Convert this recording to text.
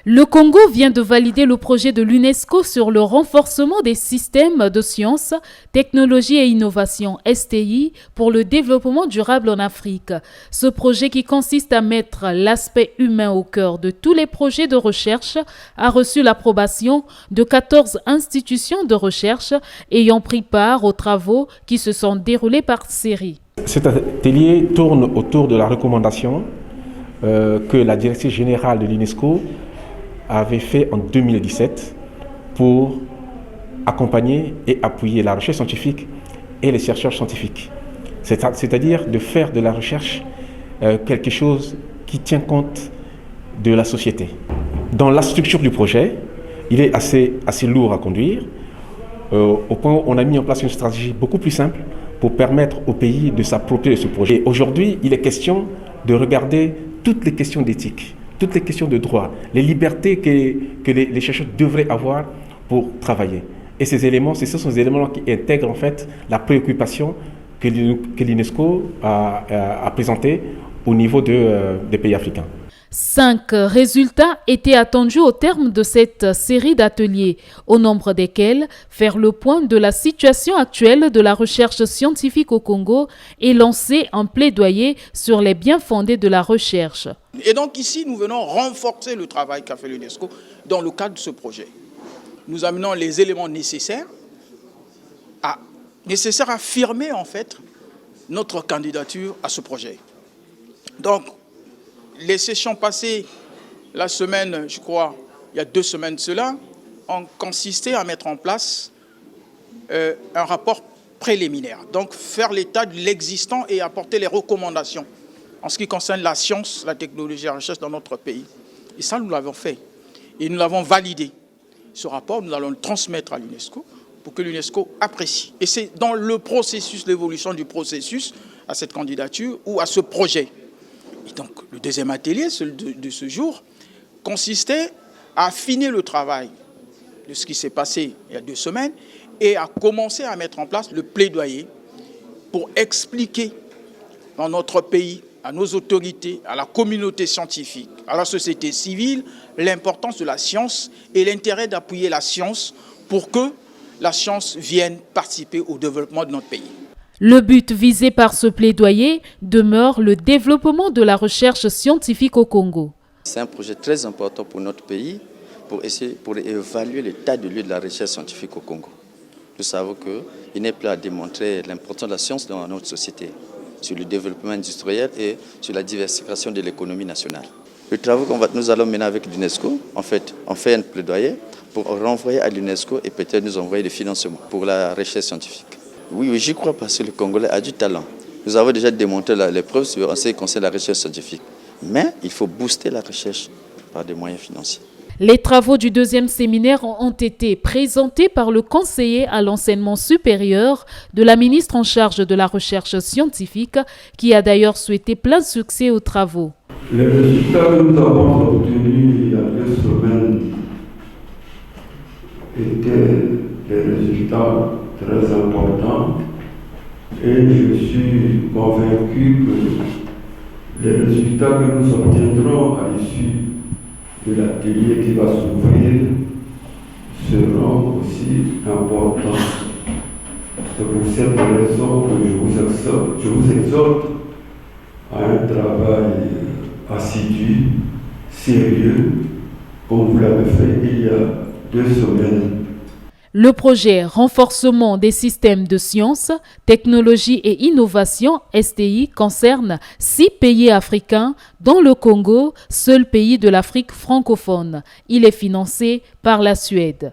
Le Congo vient de valider le projet de l'UNESCO sur le renforcement des systèmes de sciences, technologie et innovation STI pour le développement durable en Afrique. Ce projet qui consiste à mettre l'aspect humain au cœur de tous les projets de recherche a reçu l'approbation de 14 institutions de recherche ayant pris part aux travaux qui se sont déroulés par série. Cet atelier tourne autour de la recommandation que la directrice générale de l'UNESCO avait fait en 2017 pour accompagner et appuyer la recherche scientifique et les chercheurs scientifiques. C'est-à-dire de faire de la recherche quelque chose qui tient compte de la société. Dans la structure du projet, il est assez lourd à conduire, au point où on a mis en place une stratégie beaucoup plus simple pour permettre au pays de s'approprier ce projet. Aujourd'hui, il est question de regarder toutes les questions d'éthique, toutes les questions de droit, les libertés que les chercheurs devraient avoir pour travailler. Et ces éléments, ce sont des éléments qui intègrent en fait la préoccupation que l'UNESCO a présentée au niveau des pays africains. 5 résultats étaient attendus au terme de cette série d'ateliers, au nombre desquels faire le point de la situation actuelle de la recherche scientifique au Congo et lancer un plaidoyer sur les bien-fondés de la recherche. Et donc ici, nous venons renforcer le travail qu'a fait l'UNESCO dans le cadre de ce projet. Nous amenons les éléments nécessaires à affirmer en fait notre candidature à ce projet. Donc, les sessions passées, la semaine, je crois, il y a 2 semaines de cela, ont consisté à mettre en place un rapport préliminaire. Donc, faire l'état de l'existant et apporter les recommandations en ce qui concerne la science, la technologie et la recherche dans notre pays. Et ça, nous l'avons fait. Et nous l'avons validé. Ce rapport, nous allons le transmettre à l'UNESCO pour que l'UNESCO apprécie. Et c'est dans le processus, l'évolution du processus à cette candidature ou à ce projet. Et donc, le deuxième atelier, celui de ce jour, consistait à affiner le travail de ce qui s'est passé il y a 2 semaines et à commencer à mettre en place le plaidoyer pour expliquer dans notre pays, à nos autorités, à la communauté scientifique, à la société civile, l'importance de la science et l'intérêt d'appuyer la science pour que la science vienne participer au développement de notre pays. Le but visé par ce plaidoyer demeure le développement de la recherche scientifique au Congo. C'est un projet très important pour notre pays pour évaluer l'état de lieu de la recherche scientifique au Congo. Nous savons qu'il n'est plus à démontrer l'importance de la science dans notre société, sur le développement industriel et sur la diversification de l'économie nationale. Le travail que nous allons mener avec l'UNESCO, en fait, on fait un plaidoyer pour renvoyer à l'UNESCO et peut-être nous envoyer des financements pour la recherche scientifique. Oui, j'y crois parce que le Congolais a du talent. Nous avons déjà démontré les preuves en ce qui concerne la recherche scientifique. Mais il faut booster la recherche par des moyens financiers. Les travaux du 2e séminaire ont été présentés par le conseiller à l'enseignement supérieur de la ministre en charge de la recherche scientifique, qui a d'ailleurs souhaité plein succès aux travaux. Les résultats que nous avons obtenus il y a 2 semaines étaient des résultats très importants et je suis convaincu que les résultats que nous obtiendrons à l'issue de l'atelier qui va s'ouvrir seront aussi importants. C'est pour cette raison que je vous exhorte à un travail assidu, sérieux, comme vous l'avez fait il y a 2 semaines. Le projet Renforcement des systèmes de sciences, technologie et innovation STI concerne 6 pays africains, dont le Congo, seul pays de l'Afrique francophone. Il est financé par la Suède.